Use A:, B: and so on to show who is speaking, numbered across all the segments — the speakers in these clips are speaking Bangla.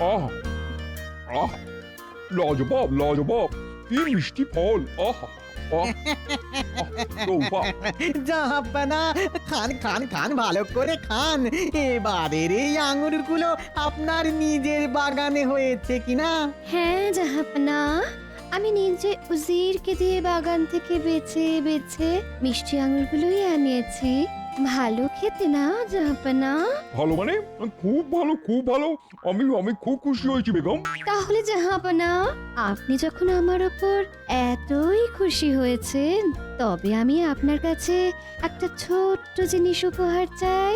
A: আহ আহ লাজবাব লাজবাব, কি মিষ্টি ফল। আহ আহ রৌবা।
B: জাহাপানা, খান খান খান, ভালো করে খান। এবারের এই আঙুরগুলো আপনার নিজের বাগানে হয়েছে কিনা?
C: হ্যাঁ জাহাপনা, আমি নিজে উজিরকে দিয়ে বাগান থেকে বেছে বেছে মিষ্টি আঙুরগুলোই আনিয়েছি। ভালো খেতে না জাহাপনা?
A: ভালো মানে খুব ভালো, খুব ভালো। আমি আমি খুব খুশি হয়েছি বেগম।
C: তাহলে জাহাপনা, আপনি যখন আমার ওপর এতই খুশি হয়েছেন, তবে আমি আপনার কাছে একটা ছোট্ট জিনিস উপহার চাই,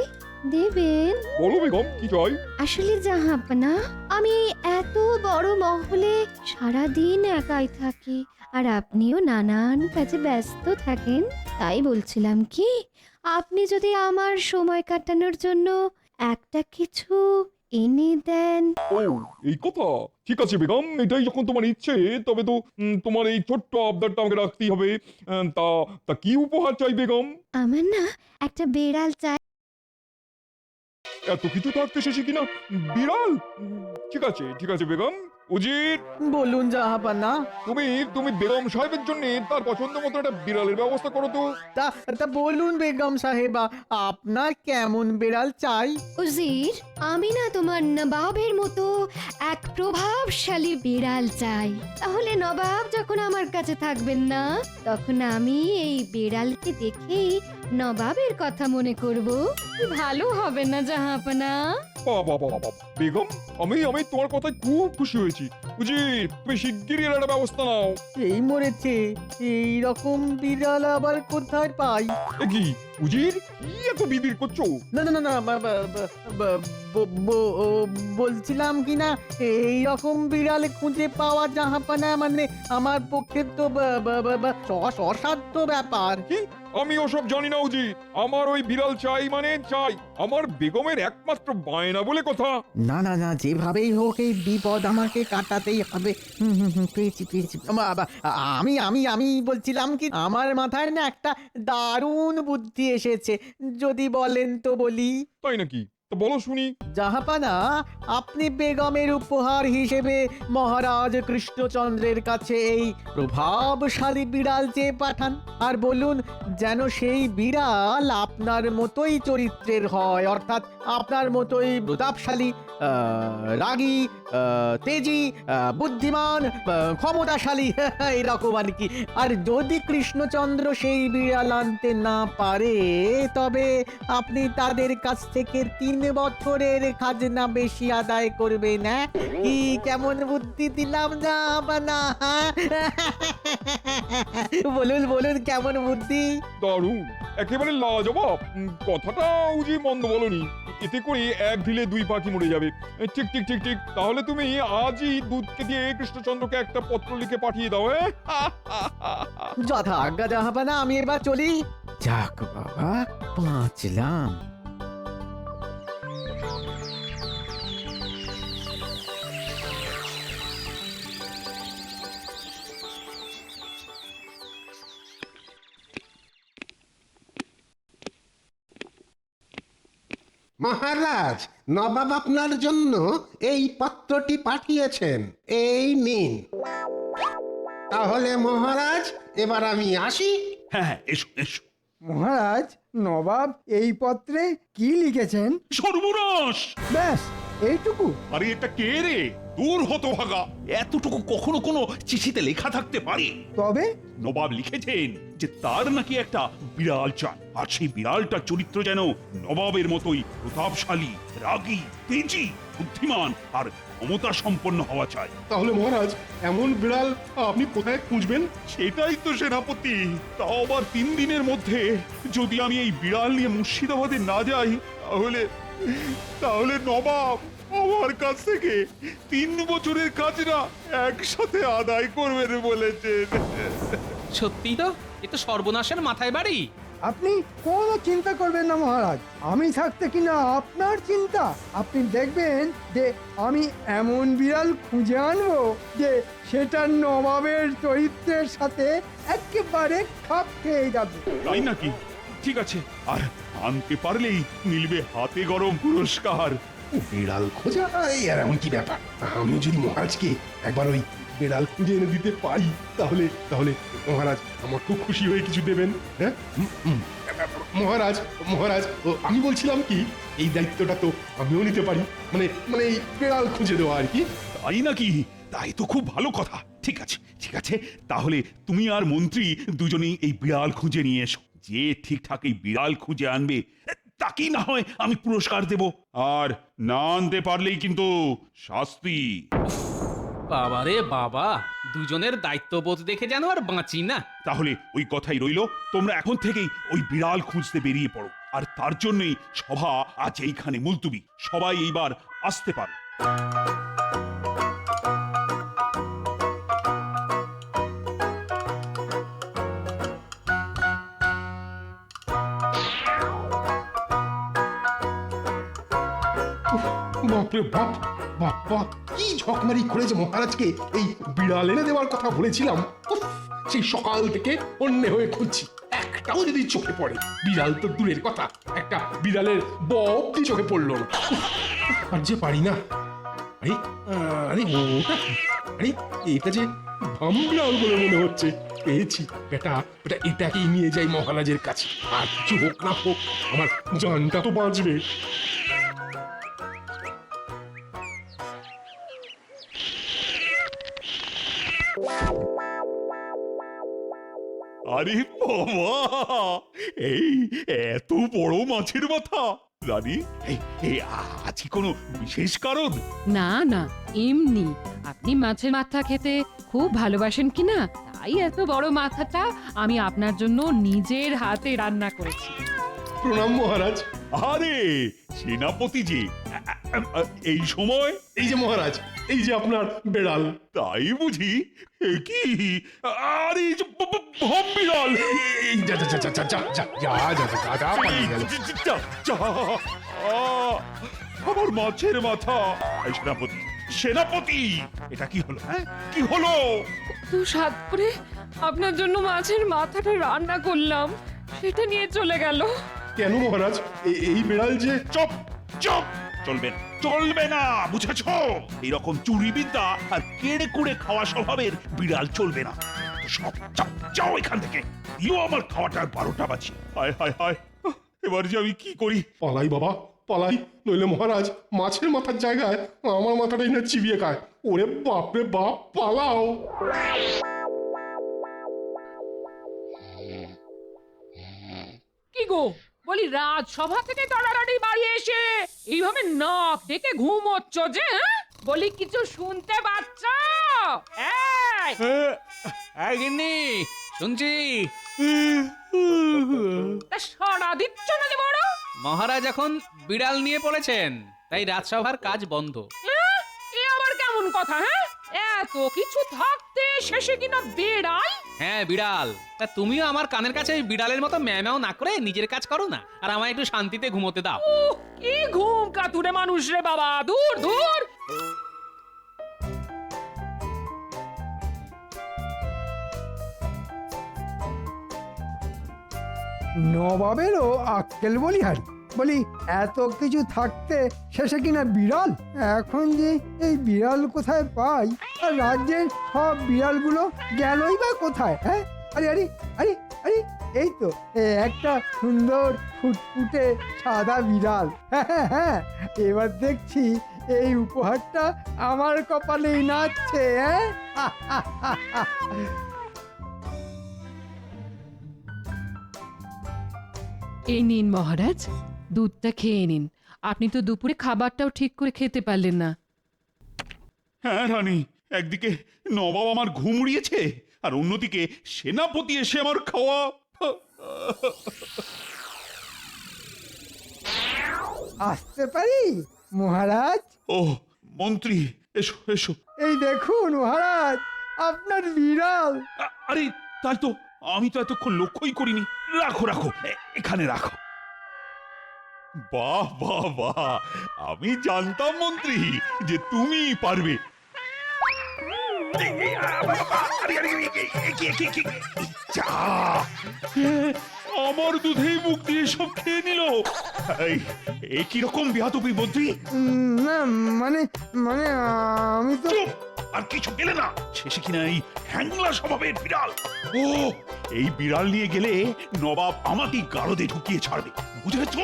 C: দেবেন?
A: বলো বেগম, কি চাই?
C: আসলে জাহাপনা, আমি এত বড় মহলে সারা দিন একাই থাকি, আর আপনিও নানান কাজে ব্যস্ত থাকেন। তাই বলছিলাম কি, আপনি যদি আমার সময় কাটানোর জন্য একটা কিছু এনে দেন।
A: ও, এই কথা। ঠিক আছে বেগম, এটাই যখন তোমার ইচ্ছে, তবে তো তোমার এই ছোট্ট আবদারটা আমাকে রাখতেই হবে। তা তা কি উপহার চাই বেগম?
C: আমার না একটা বেড়াল চাই।
A: এত কিছু থাকতে শেষে কিনা বিড়াল? ঠিক আছে ঠিক আছে বেগম। উজির,
B: বলুন জাহাপানা।
A: তুমি তুমি বেগম সাহেবের জন্য তার পছন্দ মতো একটা বিড়ালের ব্যবস্থা করো তো।
B: তা তা বলুন বেগম সাহেবা, আপনার কেমন বেড়াল চাই?
C: উজির, আমি না তোমার নবাবের মতো এক প্রভাবশালী বিড়াল চাই। তাহলে নবাব যখন আমার কাছে থাকবেন না, তখন আমি এই বিড়ালকে দেখেই নবাবের কথা মনে করব। ভালো হবে না জাহাপনা?
A: বাবা বাবা বাবা বেগম, আমি আমি তোমার কথায় খুব খুশি হয়েছি। উজির, তুমি শিগগিরই এর একটা ব্যবস্থা নাও।
B: এই মরেছে, এই রকম বিড়াল আবার কোথায় পাই?
A: এ কি উজির, কি এত বিবির করছো?
B: না না না না, বলছিলাম কি না, এই রকম বিড়াল খুঁজে পাওয়া জাহাপানা মানে আমার পক্ষে তো অসাধ্য ব্যাপার।
A: কি? আমি ওসব জানি না উজির। আমার ওই বিড়াল চাই মানে চাই। আমার বেগমের একমাত্র বায়না বলে কথা।
B: না না না, যেভাবেই হোক এই বিপদ আমাকে কাটাতেই হবে। পেয়েছি পেয়েছি। আমি আমি আমি বলছিলাম কি, আমার মাথায় না একটা দারুণ বুদ্ধি এসেছে, যদি বলেন তো বলি।
A: তাই নাকি? তো বলো শুনি।
B: জাহাপানা, আপনি বেগমের উপহার হিসেবে মহারাজ কৃষ্ণচন্দ্রের কাছে এই প্রভাবশালী বিড়াল চেয়ে পাঠান, আর বলুন যেন সেই বিড়াল আপনার মতোই চরিত্রের হয়, অর্থাৎ আপনার মতোই প্রতাপশালী, রাগী, তেজি, বুদ্ধিমান, ক্ষমতাশালী, এরকম আর কি। আর যদি কৃষ্ণচন্দ্র সেই বিড়াল আনতে না পারে, তবে আপনি তাদের কাছ থেকে 3 বছরের খাজনা বেশি আদায় করবেন। না কি কেমন বুদ্ধি দিলাম না বানা? বলুন বলুন, কেমন বুদ্ধি?
A: দারুণ, একেবারে লাজবাব। কথাটা উজির মন্দ বলনি। এতে করে এক ঢিলে দুই পাখি মরে যাবে। ঠিক ঠিক ঠিক ঠিক। তাহলে তুমি আজই দুধকে দিয়ে কৃষ্ণচন্দ্রকে একটা পত্র লিখে পাঠিয়ে দাও।
B: যথা আজ্ঞা জাহাপানা, আমি এবার চলি। যাক বাবা, বাঁচলাম।
D: মহারাজ, নবাব আপনার জন্য এই পত্রটি পাঠিয়েছেন, এই নিন। তাহলে মহারাজ, এবার আমি আসি।
E: হ্যাঁ হ্যাঁ, এসো এসো।
F: মহারাজ, নবাব এই পত্রে কি লিখেছেন?
E: সর্বনাশ!
F: ব্যাস এইটুকু?
E: আরে এটা কে রে? দূর হতো ভাগা, এতটুকু কখনো কোনো চিঠিতে লেখা থাকতে পারে?
F: তবে
E: নবাব লিখেছেন যে তার নাকি একটা বিড়াল চাই, আর সেই বিড়ালটার চরিত্র যেন নবাবের মতোই প্রতাপশালী, রাগী, তেজি, বুদ্ধিমান আর ক্ষমতা সম্পন্ন হওয়া চাই।
G: তাহলে মহারাজ, এমন বিড়াল আপনি কোথায় খুঁজবেন?
E: সেটাই তো সেনাপতি। তাও আবার 3 দিনের মধ্যে। যদি আমি এই বিড়াল নিয়ে মুর্শিদাবাদে না যাই, তাহলে তাহলে নবাব আমার কাছ থেকে 3 বছরের খাজনা একসাথে আদায় করবেন বলেছেন।
H: সত্যি তো, এ তো সর্বনাশের মাথায় বাড়ি।
F: আপনি কোনো চিন্তা করবেন না মহারাজ, আমি থাকতে কিনা আপনার চিন্তা? আপনি দেখবেন যে আমি এমন বিড়াল খুঁজে আনবো যে সেটা নবাবের চরিত্রের সাথে একেবারে খাপ খেয়ে যাবে।
E: তাই নাকি? ঠিক আছে, আর আনতে পারলেই মিলবে হাতে গরম পুরস্কার।
G: বিড়াল খোঁজা আর এমন কি ব্যাপার? আমি যদি মহারাজকে একবার ওই বিড়াল খুঁজে এনে দিতে পারি তাহলে তাহলে মহারাজ আমার খুব খুশি হয়ে কিছু দেবেন। হ্যাঁ মহারাজ মহারাজ আমি বলছিলাম কি, এই দায়িত্বটা তো আমিও নিতে পারি, মানে মানে এই বিড়াল খুঁজে দেওয়া আর কি।
E: তাই নাকি? তাই তো খুব ভালো কথা। ঠিক আছে ঠিক আছে, তাহলে তুমি আর মন্ত্রী দুজনেই এই বিড়াল খুঁজে নিয়ে এসো। যে ঠিকঠাক এই বিড়াল খুঁজে আনবে তাকেই না হয় আমি পুরস্কার দেব, আর না আনতে পারলেই কিন্তু শাস্তি।
H: বাবা রে বাবা, দুজনের দায়িত্ববোধ দেখে যেন আর বাঁচি না।
E: তাহলে ওই কথাই রইলো, তোমরা এখন থেকেই ওই বিড়াল খুঁজতে বেরিয়ে পড়ো। আর তার জন্যই সভা আজ এইখানে মুলতুবি। সবাই এইবার আসতে পারো।
G: বাপরে বাপ, বাপ্পা কি ঝকমারি করেছে মহারাজকে এই বিড়াল এনে দেওয়ার কথা বলেছিলাম। উফ, সেই সকাল থেকে অন্য হয়ে খুঁজছি, একটাও যদি চোখে পড়ে। বিড়াল তো দূরের কথা, একটা বিড়ালের ববটি চোখে পড়লো না। উফ, আর যে পারি না। আরে আরে ওটা কি? আরে এটা যে ভামবিড়াল বলে মনে হচ্ছে। পেয়েছি বেটা, বেটা এটাকেই নিয়ে যাই মহারাজের কাছে। আর কিছু হোক না হোক আমার জানটা তো বাঁচবে।
E: আরে বাবা, এই এত বড় মাছের মাথা! রানী, এই আজ কি কোনো বিশেষ কারণ?
I: না না, এমনি আপনি মাছের মাথা খেতে খুব ভালোবাসেন কি না, তাই এত বড় মাথাটা আমি আপনার জন্য নিজের হাতে রান্না করেছি।
G: প্রণাম মহারাজ।
E: আরে সেনাপতি যে, এই সময়?
G: এই যে মহারাজ, এই যে আপনার বেড়াল।
E: তাই বুঝি? এ কি? আরে ভামবিড়াল!
G: এই যা যা যা যা যা যা যা যা যা যা যা পালিয়ে গেল।
E: আমার মাছের মাথা! এই সেনাপতি, সেনাপতি, এটা কি হলো? হ্যাঁ, কি হলো?
I: তো স্বাদ করে আপনার জন্য মাছের মাথাটা রান্না করলাম, সেটা নিয়ে চলে গেল।
G: কেন মহারাজ? এই বেড়াল যে
E: চুপ চুপ! চলবে না, চলবে না, বুঝেছ? এইরকম চুরি বিদ্যা আর কেড়ে কুড়ে খাওয়া স্বভাবের বিড়াল চলবে না। সব যাও, যাও এখান থেকে। দিও আমার খাওয়াটার 12টা বাজি। হায় হায় হায়, এবার যে আমি কি করি?
G: পালাই বাবা, পালাই, নইলে মহারাজ মাছের মাথার জায়গায় আমার মাথাটাই না চিবিয়ে খায়। ওরে বাপরে বাপ, পালাও।
I: কি গো, বলি রাজসভা থেকে তাড়াতাড়ি বাড়ি এসে এইভাবে নাক ডেকে ঘুমোচ্ছ যে? বলি কিছু শুনতে পাচ্ছ? এই
H: গিন্নি, শুনছি।
I: তা সাড়া দিচ্ছ না যে বড়?
H: মহারাজ এখন বিড়াল নিয়ে পড়েছেন, তাই রাজসভার কাজ বন্ধ।
I: এ আবার কেমন কথা? হ্যাঁ, এত কিছু থাকতে শেষে কিনা বিড়াল?
H: হ্যাঁ বিড়াল। তা তুমিও আমার কানের কাছে ওই বিড়ালের মতো ম্যাও না করে নিজের কাজ করো না, আর আমায় একটু শান্তিতে ঘুমোতে দাও।
I: কি ঘুম কাতুরে মানুষ রে বাবা, দূর দূর।
F: নবাবেরও আক্কেল বলিহারি। বলি এত কিছু থাকতে শেষে কিনা বিড়াল? এখন যে এই বিড়াল কোথায় পাই, আর রাজ্যের সব বিড়ালগুলো গেলই বা কোথায়? হ্যাঁ, আরে আরে আরে আরে এই তো একটা সুন্দর ফুটফুটে সাদা বিড়াল। হ্যাঁ হ্যাঁ হ্যাঁ, এবার দেখছি এই উপহারটা আমার কপালেই নাচছে। হ্যাঁ,
I: এই নিন মহারাজ, দুধটা খেয়ে নিন। আপনি তো দুপুরে খাবারটাও ঠিক করে খেতে পারলেন না।
E: হ্যাঁ রানী, একদিকে নবাব আমার ঘুম উড়িয়েছে, আর অন্যদিকে সেনাপতি এসে আমার খাওয়া।
F: আসতে পারি মহারাজ?
E: ও মন্ত্রী, এসো এসো।
F: এই দেখুন মহারাজ, আপনার বিড়াল।
E: আরে তাই তো, আমি তো এতক্ষণ লক্ষ্যই করিনি। রাখো রাখো, এখানে রাখো। বাহ বাহ বাহ, আমি জানতাম মন্ত্রী যে তুমি পারবে। আমার দুধেই মুখ দিয়ে সব খেয়ে নিল। এই কিরকম বিহাতুপি মন্ত্রী?
F: না মানে মানে আমি তো
E: চুপ! আর কিছু পেলে না? শেষে কিনা এই হ্যাংলা স্বভাবের বিড়াল। ও, এই বিড়াল নিয়ে গেলে নবাব আমাকেই গারদে ঢুকিয়ে ছাড়বে, বুঝেছ?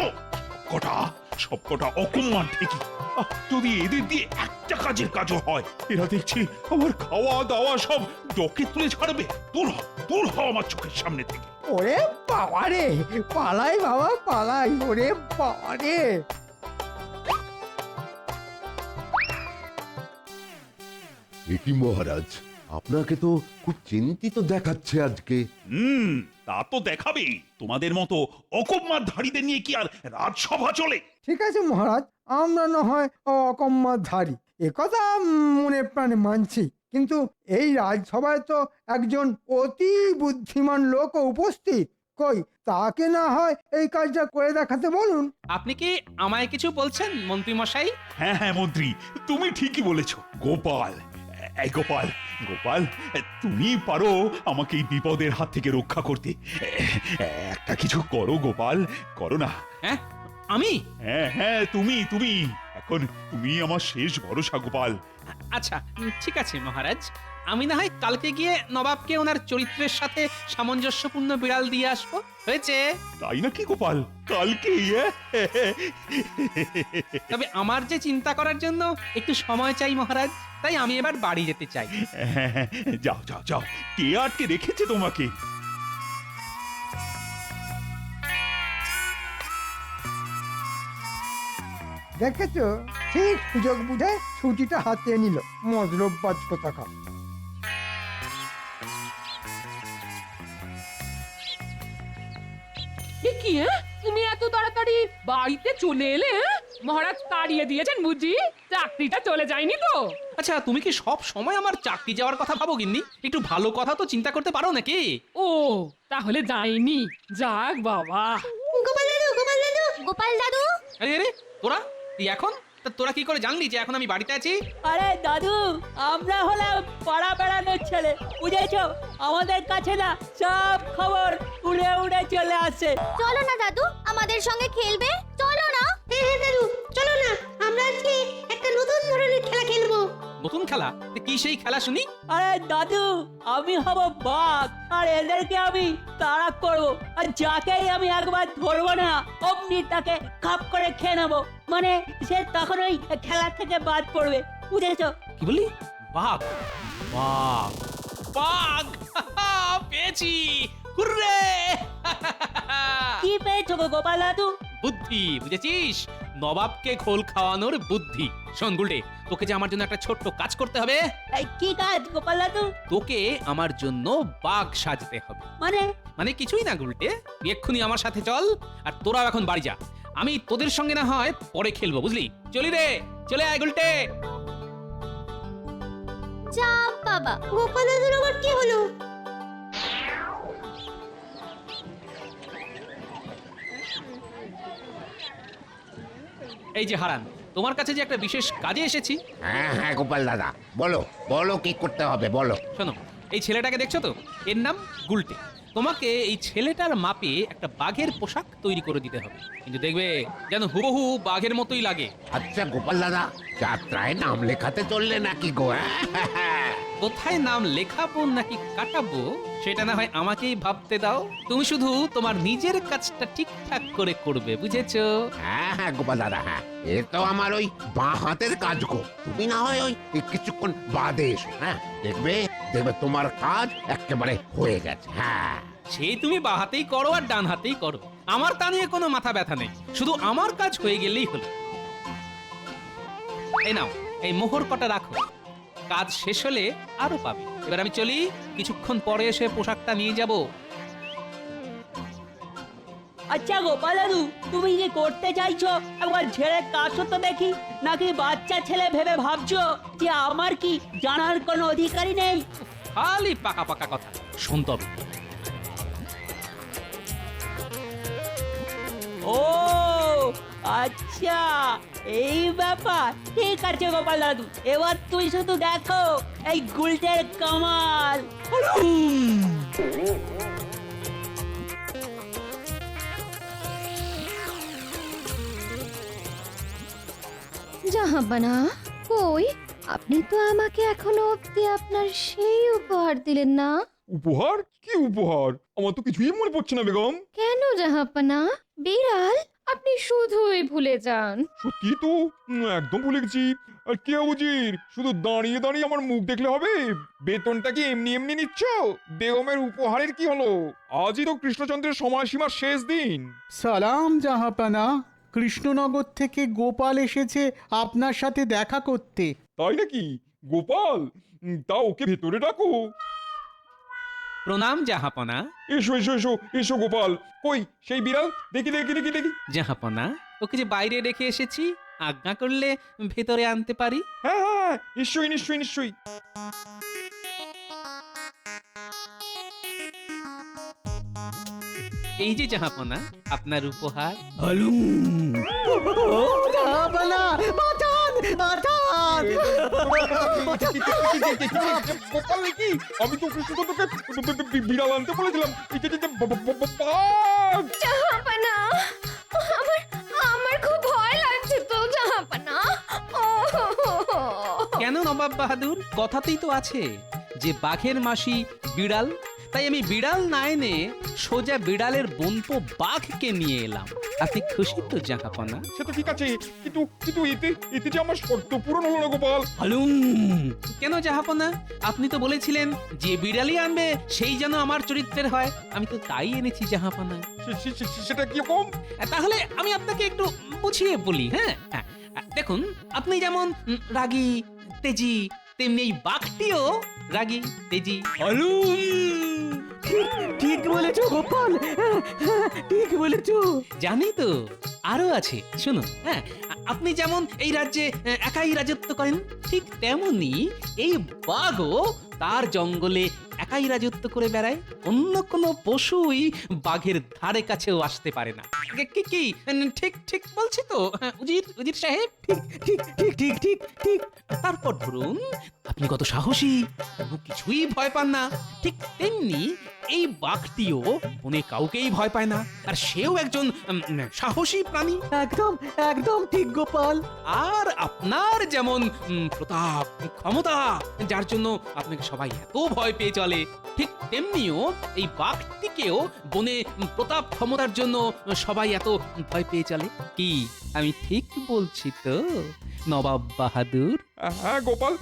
E: সবকটা অকম্মার ঠিকই। যদি এদের দিয়ে একটা কাজের কাজও হয়, এরা দেখছি আমার খাওয়া দাওয়া সব ডকে তুলে ছাড়বে। দূর হ আমার চোখের সামনে থেকে।
F: ওরে বাবা রে, পালাই বাবা পালাই, ওরে বাবা রে।
J: এ কি মহারাজ, আপনাকে তো খুব চিন্তিত দেখাচ্ছে আজকে।
E: তা তো দেখাবেই। তোমাদের মতো অকম্মারধারীদের নিয়ে কি আর রাজসভা চলে?
F: ঠিক আছে মহারাজ, আমরা না হয় অকম্মাধারী, একথা মনে প্রাণে মানছি, কিন্তু এই রাজসভায় তো একজন অতি বুদ্ধিমান লোক উপস্থিত। কই তাকে না হয় এই কাজটা করে দেখাতে বলুন।
H: আপনি কি আমায় কিছু বলছেন মন্ত্রী মশাই?
E: হ্যাঁ মন্ত্রী, তুমি ঠিকই বলেছো। গোপাল, এই গোপাল, তুমি পারো আমাকে এই বিপদের হাত থেকে রক্ষা করতে। একটা কিছু করো গোপাল, করো না।
H: হ্যাঁ আমি?
E: হ্যাঁ তুমি এখন তুমি আমার শেষ ভরসা গোপাল।
H: আচ্ছা ঠিক আছে মহারাজ, আমি না হয় কালকে গিয়ে নবাবকে ওনার চরিত্রের সাথে সামঞ্জস্যপূর্ণ বিড়াল দিয়ে আসবো। হয়েছে?
E: তাই নাকি গোপাল? কালকে?
H: তবে আমার যে চিন্তা করার জন্য একটু সময় চাই মহারাজ, তাই আমি এবার বাড়ি যেতে চাই।
E: যাও, কে আটকে রেখেছে তোমাকে?
F: দেখেছো, ঠিক সুযোগ বুঝে ছুটিটা হাতিয়ে নিল মজরব্বাজ কোথাকার।
I: কি তুমি এত তাড়াতাড়ি বাড়িতে চলে এলে? মহারাজ তাড়িয়ে দিয়েছেন বুঝি? চাকরিটা চলে যায়নি তো?
H: আচ্ছা তুমি কি সব সময় আমার চাকরি যাওয়ার কথা ভাবো গিন্নি? একটু ভালো কথা তো চিন্তা করতে পারো নাকি?
I: ও তাহলে যায়নি, যাক বাবা।
C: গোপাল দাদু
H: আরে তোরা তুই এখন তোরা কি করে জানলি যে এখন আমি বাড়িতে আছি?
K: আরে দাদু, আমরা হলাম পাড়া বেড়ানোর ছেলে, বুঝেছো? আমাদের কাছে না সব খবর উড়ে উড়ে চলে আসে।
C: চলো না দাদু, আমাদের সঙ্গে খেলবে? চলো না। হ্যাঁ দাদু চলো না, আমরা আজকে একটা নতুন ধরনের খেলা খেলবো।
H: নতুন খেলা? কি সেই খেলা শুনি?
K: আরে দাদু, আমি হব বাঘ, আর এদেরকে আমি তাড়া করবো, আর যাকেই আমি একবার ধরবো না অমনি তাকে খাপ করে খেয়ে নেবো। মানে সে তখন ওই খেলা থেকে বাদ পড়বে, বুঝেছো?
H: কি বলি? বাঘ? বাঘ বাঘ পেয়েছি! হুররে!
K: কি পেয়েছো গো গোপাল দাদু?
H: বুদ্ধি, বুঝেছিস? নবাবকে খোল খাওয়ানোর বুদ্ধি। শোন গুলটে, তোকে যে আমার জন্য একটা ছোট্ট কাজ করতে হবে।
K: এই কি কাজ গোপাল দাদু?
H: তোকে আমার জন্য বাঘ সাজতে হবে। মানে কিছুই না গুলটে, তুই এক্ষুনি আমার সাথে চল, আর তোরাও এখন বাড়ি যা। আমি তোদের সঙ্গে না হয় পরে খেলবো, বুঝলি? চলি রে, চলে আয় গুলটে।
C: যা বাবা, গোপাল দাদুর আবার কি হলো?
H: এই যে হারান, তোমার কাছে যে একটা বিশেষ কাজে এসেছি।
L: হ্যাঁ গোপাল দাদা, বলো কি করতে হবে বলো।
H: শোনো, এই ছেলেটাকে দেখছো তো? এর নাম গুলটে। তোমাকে এই ছেলেটার মাপে একটা বাঘের পোশাক তৈরি করে দিতে হবে, কিন্তু দেখবে যেন হুবহু বাঘের মতোই লাগে।
L: আচ্ছা গোপাল দাদা, যাত্রায় নাম লেখাতে চললে নাকি গো?
H: কোথায় নাম লেখাবো নাকি কাটাবো সেটা না হয় আমাকেই ভাবতে দাও। তুমি শুধু তোমার নিজের কাজটা ঠিকঠাক করে করবে, বুঝেছো?
L: হ্যাঁ গোপাল দাদা, হ্যাঁ এ তো আমার ওই বাঁ হাতের কাজ গো। তুমি না হয় ওই কিছুক্ষণ বাদে এসো, হ্যাঁ দেখবে তোমার কাজ একেবারে হয়ে গেছে। হ্যাঁ
H: সেই তুমি বাঁ হাতেই করো আর ডান হাতেই করো, আমার তা নিয়ে কোনো মাথা ব্যথা নেই, শুধু আমার কাজ হয়ে গেলেই হলো। এই নাও, এই মোহর কটা রাখো, কাজ শেষ হলে আরো পাবে। এবার আমি চলি, কিছুক্ষণ পরে এসে পোশাকটা নিয়ে যাব।
K: আচ্ছা গোপাল দাদু, তুমি কি করতে চাইছো একবার ছেড়ে কাছো তো দেখি, নাকি বাচ্চা ছেলে ভেবে ভাবছো যে আমার কি জানার কোনো অধিকারই নেই?
H: খালি পাকা পাকা কথা শুনতে হবে।
K: ও আচ্ছা, এই ব্যাপার। ঠিক আছে গোপাল দাদু, এবার তুই শুধু দেখো এই গুলটের কামাল।
C: জাহাপনা কই আপনি তো আমাকে এখনো অব্দি আপনার সেই উপহার দিলেন না।
A: উপহার? কি উপহার? আমার তো কিছুই মনে পড়ছে না বেগম।
C: কেন জাহাপনা? বিড়াল? আপনি শুধুই ভুলে যান।
A: সত্যি তো একদম ভুলে গেছি। আর কে উজির, শুধু দাঁড়িয়ে দাঁড়িয়ে আমার মুখ দেখলে হবে? বেতনটা কি এমনি এমনি নিচ্ছ? বেগমের উপহারের কি হলো? আজই তো কৃষ্ণচন্দ্রের সময়সীমার শেষ দিন।
B: সালাম জাহাপানা, কৃষ্ণনগর থেকে গোপাল এসেছে আপনার সাথে দেখা করতে।
A: তাই নাকি? গোপাল? তা ওকে ভেতরে ডাকো।
H: প্রণাম জাহাপনা।
A: এসো এসো এসো এসো গোপাল। কই সেই বিড়াল? দেখি দেখি দেখি দেখি।
H: জাহাপনা, ওকে যে বাইরে রেখে এসেছি, আজ্ঞা করলে ভেতরে আনতে পারি।
A: হ্যাঁ হ্যাঁ হ্যাঁ, নিশ্চয়ই নিশ্চয়ই নিশ্চয়ই।
H: এই যে জাহাপনা, আপনার উপহার।
B: জাহাপানা, বাঁচান, বাঁচান!
A: গোপাল নাকি? আমি তো কৃষ্ণচন্দ্রকে বিড়াল আনতে বলেছিলাম।
C: জাহাপনা আমার খুব ভয় লাগছে তো জাহাপনা।
H: কেন নবাব বাহাদুর? কথাতেই তো আছে যে বাঘের মাসি বিড়াল। তাই আমি বিড়াল না এনে সোজা বিড়ালের বোনপো বাঘকে নিয়ে এলাম। আপনি খুশি তো জাহাপনা?
A: সে তো ঠিক আছে, কিন্তু কিন্তু এতে এতে যে আমার শর্ত পূরণ হলো না গোপাল।
H: কেন জাহাপনা? আপনি তো বলেছিলেন যে বিড়ালই আনবে সেই যেন আমার চরিত্রের হয়। আমি তো তাই এনেছি জাহাপনা।
A: সেটা কি রকম?
H: তাহলে আমি আপনাকে একটু বুঝিয়ে বলি। হ্যাঁ, দেখুন, আপনি যেমন রাগী তেজি, তেমনি এই বাঘটিও রাগী তেজি।
B: ঠিক বলেছো গোপাল, ঠিক বলেছো।
H: জানি তো, আরো আছে, শুনুন। হ্যাঁ, আপনি যেমন এই রাজ্যে একাই রাজত্ব করেন, ঠিক তেমনি এই বাঘও তার জঙ্গলে একাই রাজত্ব করে বেড়ায়। অন্য কোনো পশুই বাঘের ধারে কাছেও আসতে পারে না। কি কি ঠিক ঠিক বলছি তো উজির উজির সাহেব?
B: ঠিক ঠিক ঠিক ঠিক ঠিক ঠিক।
H: তারপর ধরুন, আপনি কত সাহসী, কোনো কিছুই ভয় পান না। ঠিক তেমনি এই বাঘটিও বনে কাউকেই ভয় পায় না, আর সেও একজন সাহসী প্রাণী।
B: একদম একদম ঠিক গোপাল।
H: আর আপনার যেমন প্রতাপ, ক্ষমতা, যার জন্য আপনাকে সবাই এত ভয় পেয়ে চলে, ঠিক তেমনিও এই বাঘটিকেও বনে প্রতাপ ক্ষমতার জন্য সবাই এত ভয় পেয়ে চলে। কি আমি ঠিক বলছি তো নবাব বাহাদুর?
A: হ্যাঁ গোপাল,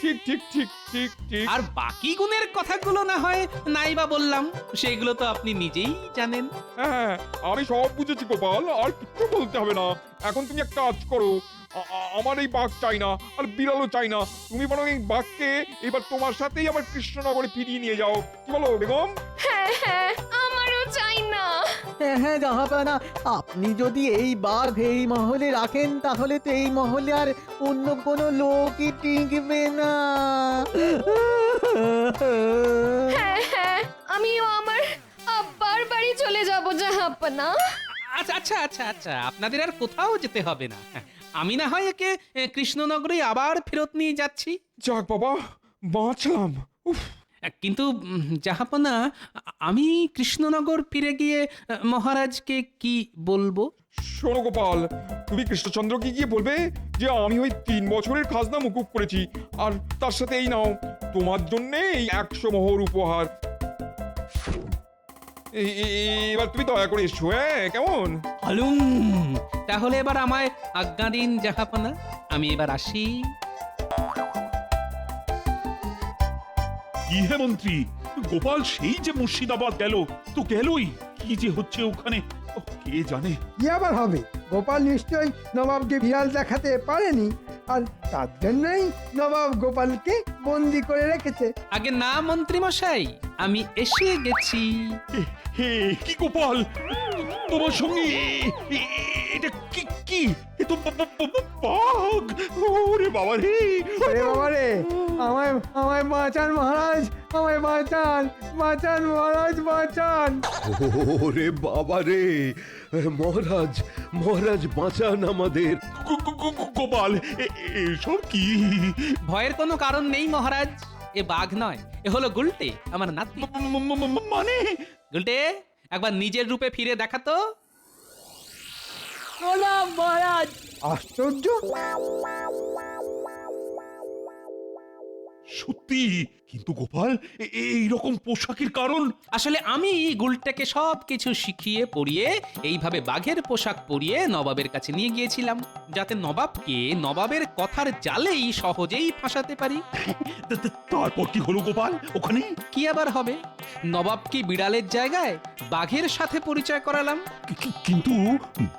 A: ঠিক ঠিক ঠিক ঠিক ঠিক।
H: আর বাকি গুণের কথাগুলো না হয় নাইবা বললাম, সেগুলো তো আপনি নিজেই জানেন।
A: হ্যাঁ, আমি সব বুঝেছি গোপাল, আর কিচ্ছু বলতে হবে না। এখন তুমি একটা কাজ করো, আমার এই বাঘ চাই না, আর বিড়ালও চাই না। তুমি বরং এই বাঘকে এবার তোমার সাথেই আমার কৃষ্ণনগরে ফিরিয়ে নিয়ে যাও। কি বলো বেগম?
C: হ্যাঁ হ্যাঁ, আমারও চাই না।
B: হ্যাঁ হ্যাঁ জাহাপানা, আপনি যদি এই বাঘ এই মহলে রাখেন তাহলে তো এই মহলে আর অন্য কোনো লোকই টিকবে না।
C: হ্যাঁ হ্যাঁ, আমিও আমার আব্বার বাড়ি চলে যাব জাহাপনা।
H: আচ্ছা আচ্ছা আচ্ছা আচ্ছা, আপনাদের আর কোথাও যেতে হবে না। আমি না হয় একে কৃষ্ণনগরে আবার ফেরত নিয়ে যাচ্ছি।
A: যাক বাবা, বাঁচলাম। উফ।
H: কিন্তু জাহাপনা, আমি কৃষ্ণনগর ফিরে গিয়ে মহারাজকে কি বলবো?
A: শোনো গোপাল, তুমি কৃষ্ণচন্দ্রকে গিয়ে বলবে যে আমি ওই 3 বছরের খাজনা মুকুব করেছি, আর তার সাথে এই নাও তোমার জন্য এই 100 মোহর উপহার। এবার তুমি দয়া করে এসো, হ্যাঁ কেমন?
H: তাহলে এবার আমায় আজ্ঞা দিন জাহাপনা, আমি এবার আসি।
E: কি হে মন্ত্রী, গোপাল সেই যে মুর্শিদাবাদ গেল, তো গেলই, কি যে হচ্ছে ওখানে কে জানে।
F: কি আবার হবে? গোপাল নিশ্চয়ই নবাবকে বিড়াল দেখাতে পারেনি, আর তার জন্যই নবাব গোপালকে বন্দি করে রেখেছে।
H: আগে না মন্ত্রী মশাই, আমি এসে গেছি।
E: হে কি গোপাল, তোমার সঙ্গে এটা কি কি? এ তো বাঘ! ওরে বাবা রে!
F: ওরে বাবা রে, আমায় আমায় বাঁচান মহারাজ, আমায় বাঁচান, বাঁচান মহারাজ, বাঁচান।
J: ওরে বাবা রে, মহারাজ মহারাজ বাঁচান আমাদের।
E: গোপাল, এসব কি?
H: ভয়ের কোনো কারণ নেই মহারাজ, এ বাঘ নয়, এ হলো গুলটে, আমার নাতি।
E: মানে
H: গুলটে, একবার নিজের রূপে ফিরে দেখাতো।
K: প্রণাম মহারাজ।
F: আশ্চর্য!
E: সত্যি, কিন্তু গোপাল এই রকম পোশাকের কারণ?
H: আসলে আমি গুলটাকে সব কিছু শিখিয়ে পড়িয়ে এইভাবে বাঘের পোশাক পরিয়ে নবাবের কাছে নিয়ে গিয়েছিলাম, যাতে নবাবকে নবাবের কথার জালেই সহজেই ফাঁসাতে পারি।
E: তারপর কি হলো গোপাল ওখানে?
H: কি আবার হবে, নবাবকে বিড়ালের জায়গায় বাঘের সাথে পরিচয় করালাম।
E: কিন্তু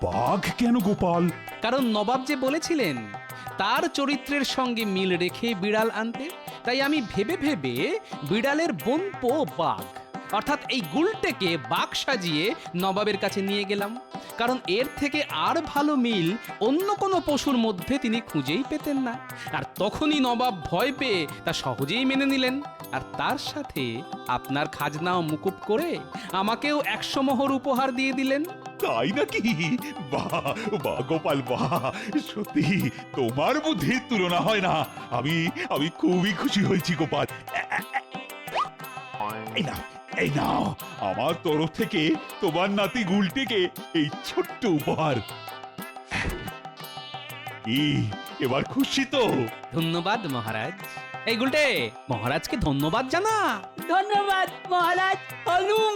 E: বাঘ কেন গোপাল?
H: কারণ নবাব যে বলেছিলেন তার চরিত্রের সঙ্গে মিল রেখে বিড়াল আনতে, তাই আমি ভেবে ভেবে বিড়ালের বোনপো বাঘ অর্থাৎ এই গুলটেকে বাঘ সাজিয়ে নবাবের কাছে নিয়ে গেলাম। কারণ এর থেকে আর ভালো মিল অন্য কোনো পশুর মধ্যে তিনি খুঁজেই পেতেন না। আর তখনই নবাব ভয় পেয়ে তা সহজেই মেনে নিলেন, আর তার সাথে আপনার খাজনাও মুকুব করে আমাকেও 100 মোহর উপহার দিয়ে দিলেন।
E: তাই নাকি? বাহ বাহ গোপাল বাহ, সত্যি তোমার বুদ্ধির তুলনা হয় না। আমি খুবই খুশি হয়েছি গোপাল। এই নাও আমার তরফ থেকে তোমার নাতি গুলটিকে এই ছোট্ট উপহার। এবার খুশি তো?
H: ধন্যবাদ মহারাজ। এই গুলটে, মহারাজকে ধন্যবাদ জানা।
K: ধন্যবাদ মহারাজ। হলুম।